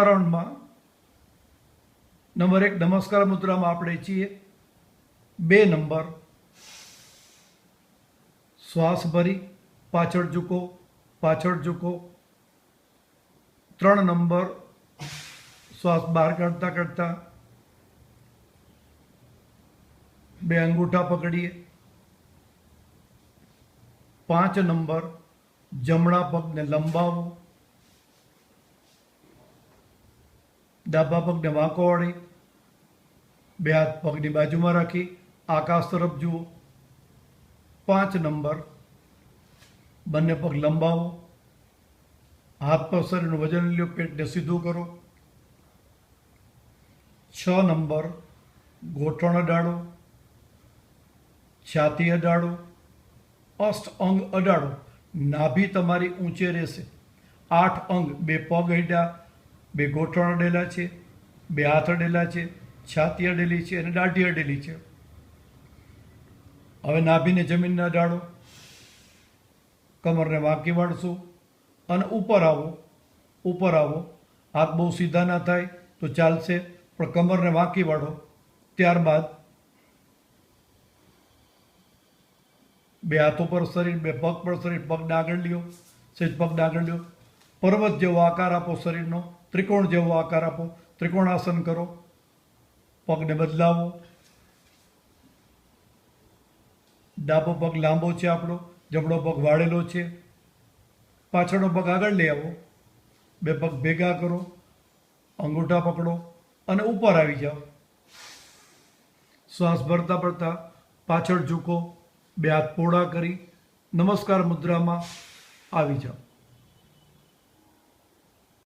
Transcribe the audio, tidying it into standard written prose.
રાઉન્ડમાં નંબર 1 નમસ્કાર મુદ્રામાં આપણે છીએ. 2 નંબર શ્વાસ ભરી પાછળ ઝૂકો, પાછળ ઝૂકો. 3 નંબર શ્વાસ બહાર કાઢતા કાઢતા 2 અંગૂઠા પકડીએ. 5 નંબર જમણા પગને લંબાવો, ડાબા પગને વાંકો વાળી, 2 હાથ પગની બાજુમાં રાખી આકાશ તરફ જુઓ. 5 નંબર બંને પગ લંબાવો, હાથ પર શરીરનું વજન લ્યો, પેટને સીધું કરો. 6 નંબર ગોઠણ અડાડો, છાતી અડાડો, અષ્ટ અંગ અડાડો, નાભી તમારી ઊંચે રહેશે. 8 અંગ, 2 પગ અડ્યા, 2 ગોઠણ અડેલા છે, 2 હાથ અડેલા છે, છાતી અડેલી છે અને દાઢી અડેલી છે. હવે નાભીને જમીનને અડાડો, કમરને વાંકી વાળશો અને ઉપર આવો, ઉપર આવો. હાથ બહુ સીધા ના થાય તો ચાલશે, પણ કમરને વાંકી વાળો. ત્યારબાદ 2 હાથો પર શરીર, 2 પગ પર શરીર, પગને આગળ લ્યો, સહેજ પગને આગળ લ્યો. પર્વત જેવો આકાર આપો શરીરનો, ત્રિકોણ જેવો આકાર આપો, ત્રિકોણાસન કરો. પગને બદલાવો. ડાબો પગ લાંબો છે આપણો, જમણો પગ વાળેલો છે. પાછળનો પગ આગળ લઈ આવો, 2 પગ ભેગા કરો, અંગૂઠા પકડો અને ઉપર આવી જાઓ. શ્વાસ ભરતા ભરતા પાછળ ઝૂકો, 2 હાથ પહોળા કરી નમસ્કાર મુદ્રામાં આવી જાઓ.